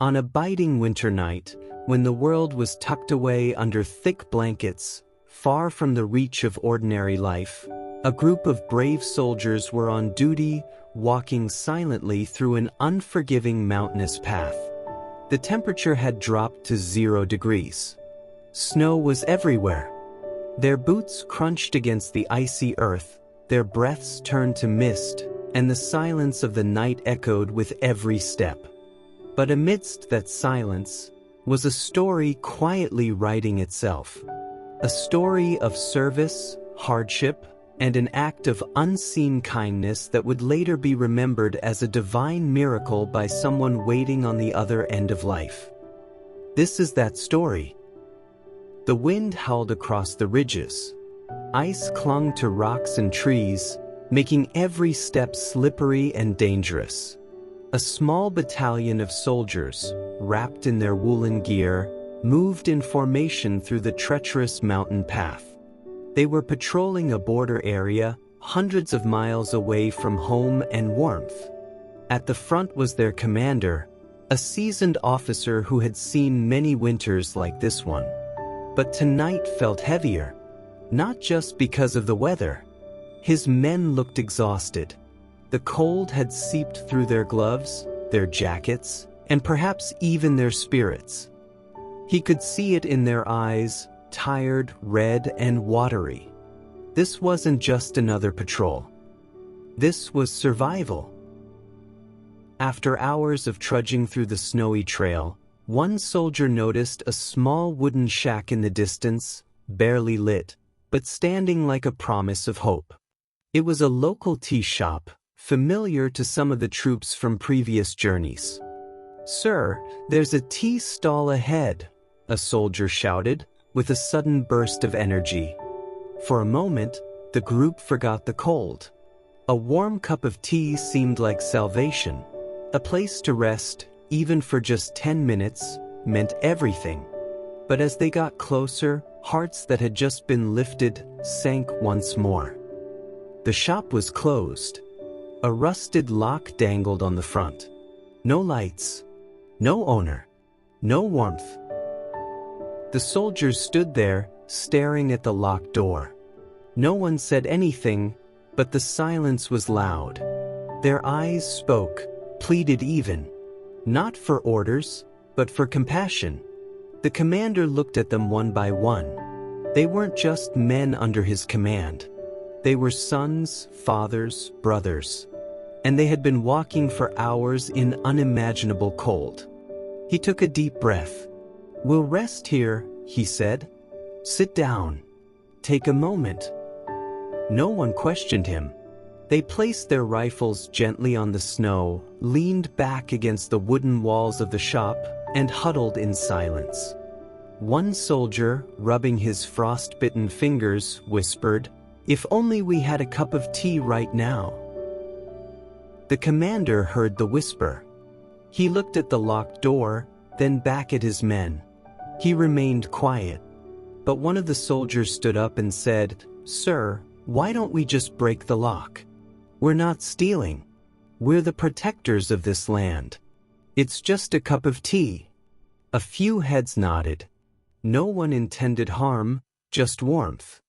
On a biting winter night, when the world was tucked away under thick blankets, far from the reach of ordinary life, a group of brave soldiers were on duty, walking silently through an unforgiving mountainous path. The temperature had dropped to 0 degrees. Snow was everywhere. Their boots crunched against the icy earth, their breaths turned to mist, and the silence of the night echoed with every step. But amidst that silence was a story quietly writing itself. A story of service, hardship, and an act of unseen kindness that would later be remembered as a divine miracle by someone waiting on the other end of life. This is that story. The wind howled across the ridges. Ice clung to rocks and trees, making every step slippery and dangerous. A small battalion of soldiers, wrapped in their woolen gear, moved in formation through the treacherous mountain path. They were patrolling a border area, hundreds of miles away from home and warmth. At the front was their commander, a seasoned officer who had seen many winters like this one. But tonight felt heavier, not just because of the weather. His men looked exhausted. The cold had seeped through their gloves, their jackets, and perhaps even their spirits. He could see it in their eyes, tired, red, and watery. This wasn't just another patrol. This was survival. After hours of trudging through the snowy trail, one soldier noticed a small wooden shack in the distance, barely lit, but standing like a promise of hope. It was a local tea shop, familiar to some of the troops from previous journeys. "Sir, there's a tea stall ahead," a soldier shouted, with a sudden burst of energy. For a moment, the group forgot the cold. A warm cup of tea seemed like salvation. A place to rest, even for just 10 minutes, meant everything. But as they got closer, hearts that had just been lifted sank once more. The shop was closed. A rusted lock dangled on the front. No lights, no owner, no warmth. The soldiers stood there, staring at the locked door. No one said anything, but the silence was loud. Their eyes spoke, pleaded even. Not for orders, but for compassion. The commander looked at them one by one. They weren't just men under his command. They were sons, fathers, brothers. And they had been walking for hours in unimaginable cold. He took a deep breath. "We'll rest here," he said. "Sit down. Take a moment." No one questioned him. They placed their rifles gently on the snow, leaned back against the wooden walls of the shop, and huddled in silence. One soldier, rubbing his frost-bitten fingers, whispered, "If only we had a cup of tea right now." The commander heard the whisper. He looked at the locked door, then back at his men. He remained quiet. But one of the soldiers stood up and said, "Sir, why don't we just break the lock? We're not stealing. We're the protectors of this land. It's just a cup of tea." A few heads nodded. No one intended harm, just warmth.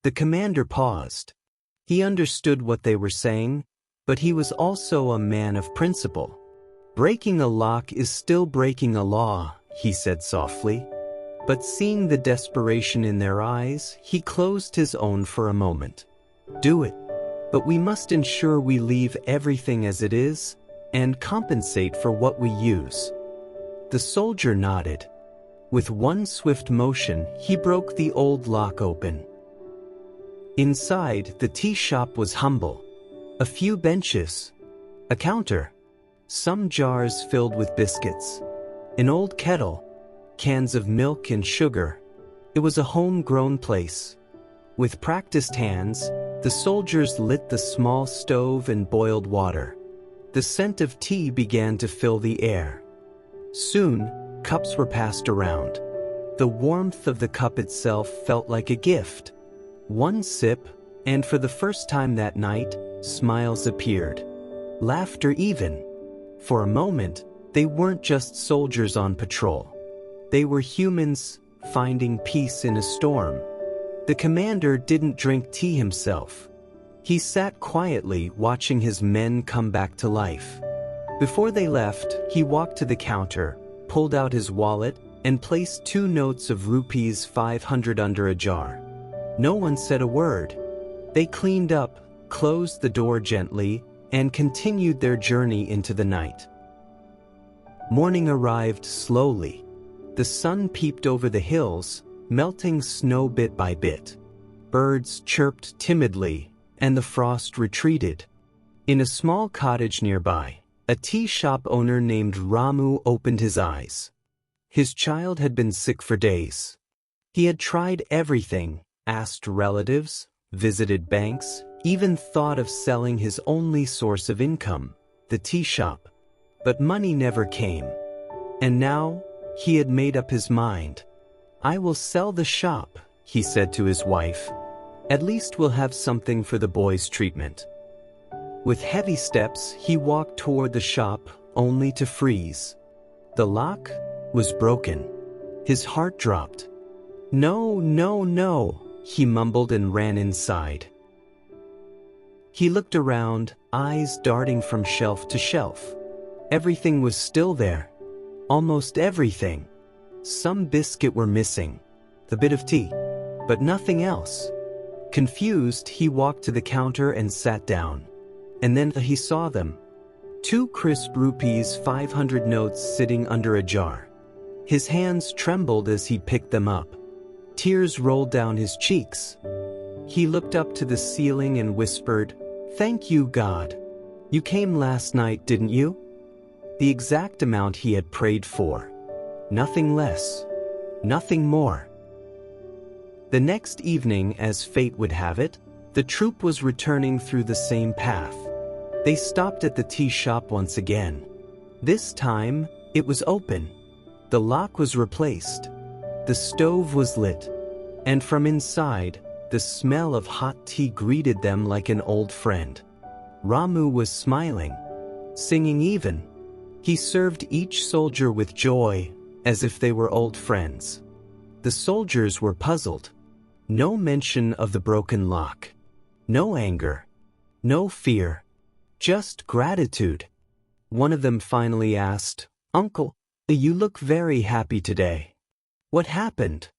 The commander paused. He understood what they were saying, but he was also a man of principle. "Breaking a lock is still breaking a law," he said softly. But seeing the desperation in their eyes, he closed his own for a moment. "Do it. But we must ensure we leave everything as it is, and compensate for what we use." The soldier nodded. With one swift motion, he broke the old lock open. Inside, the tea shop was humble. A few benches, a counter, some jars filled with biscuits, an old kettle, cans of milk and sugar. It was a homegrown place. With practiced hands, the soldiers lit the small stove and boiled water. The scent of tea began to fill the air. Soon, cups were passed around. The warmth of the cup itself felt like a gift. One sip, and for the first time that night, smiles appeared. Laughter even. For a moment, They weren't just soldiers on patrol. They were humans finding peace in a storm. The commander didn't drink tea himself. He sat quietly watching his men come back to life. Before they left, he walked to the counter, pulled out his wallet, and placed 2 notes of rupees 500 under a jar. No one said a word. They cleaned up, closed the door gently, and continued their journey into the night. Morning arrived slowly. The sun peeped over the hills, melting snow bit by bit. Birds chirped timidly, and the frost retreated. In a small cottage nearby, a tea shop owner named Ramu opened his eyes. His child had been sick for days. He had tried everything, asked relatives, visited banks, even thought of selling his only source of income, the tea shop. But money never came. And now, he had made up his mind. "I will sell the shop," he said to his wife. "At least we'll have something for the boy's treatment." With heavy steps, he walked toward the shop, only to freeze. The lock was broken. His heart dropped. "No, no, no," he mumbled and ran inside. He looked around, eyes darting from shelf to shelf. Everything was still there. Almost everything. Some biscuit were missing. A bit of tea. But nothing else. Confused, he walked to the counter and sat down. And then he saw them. 2 crisp rupees 500 notes sitting under a jar. His hands trembled as he picked them up. Tears rolled down his cheeks. He looked up to the ceiling and whispered, "Thank you, God. You came last night, didn't you?" The exact amount he had prayed for. Nothing less. Nothing more. The next evening, as fate would have it, the troop was returning through the same path. They stopped at the tea shop once again. This time, it was open. The lock was replaced. The stove was lit. And from inside, the smell of hot tea greeted them like an old friend. Ramu was smiling, singing even. He served each soldier with joy, as if they were old friends. The soldiers were puzzled. No mention of the broken lock. No anger. No fear. Just gratitude. One of them finally asked, "Uncle, you look very happy today. What happened?"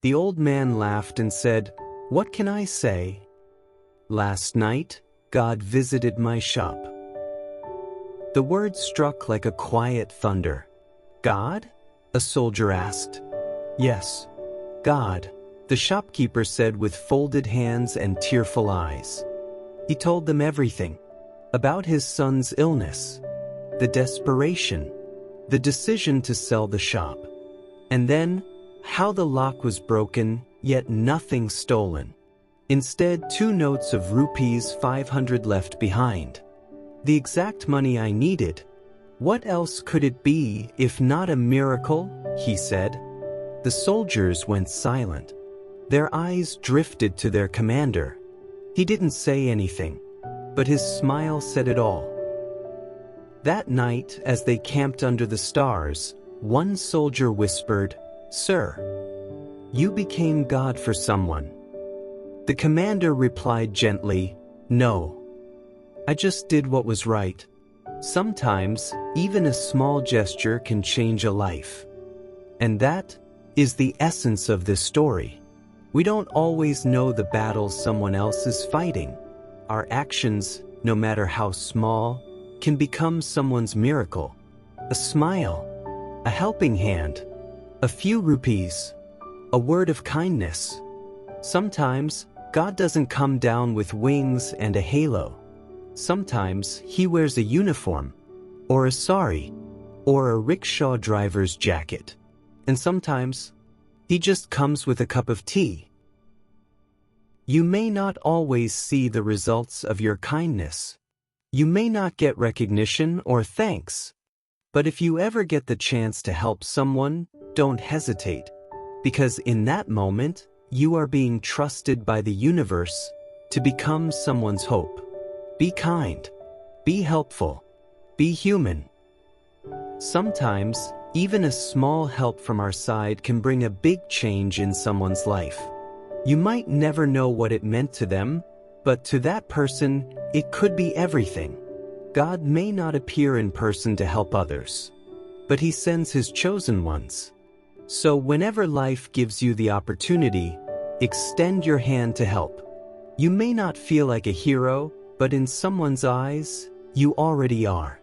The old man laughed and said, "What can I say? Last night, God visited my shop." The words struck like a quiet thunder. "God?" a soldier asked. "Yes, God," the shopkeeper said with folded hands and tearful eyes. He told them everything. About his son's illness, the desperation, the decision to sell the shop, and then how the lock was broken, yet nothing stolen. Instead, 2 notes of rupees 500 left behind. The exact money I needed. What else could it be if not a miracle? He said. The soldiers went silent. Their eyes drifted to their commander. He didn't say anything, but his smile said it all. That night, as they camped under the stars, one soldier whispered, "Sir, you became God for someone." The commander replied gently, "No. I just did what was right." Sometimes, even a small gesture can change a life. And that is the essence of this story. We don't always know the battles someone else is fighting. Our actions, no matter how small, can become someone's miracle. A smile, a helping hand, a few rupees, a word of kindness. Sometimes, God doesn't come down with wings and a halo. Sometimes, He wears a uniform, or a sari, or a rickshaw driver's jacket. And sometimes, He just comes with a cup of tea. You may not always see the results of your kindness. You may not get recognition or thanks. But if you ever get the chance to help someone, don't hesitate. Because in that moment, you are being trusted by the universe to become someone's hope. Be kind. Be helpful. Be human. Sometimes, even a small help from our side can bring a big change in someone's life. You might never know what it meant to them, but to that person, it could be everything. God may not appear in person to help others, but He sends His chosen ones. So whenever life gives you the opportunity, extend your hand to help. You may not feel like a hero, but in someone's eyes, you already are.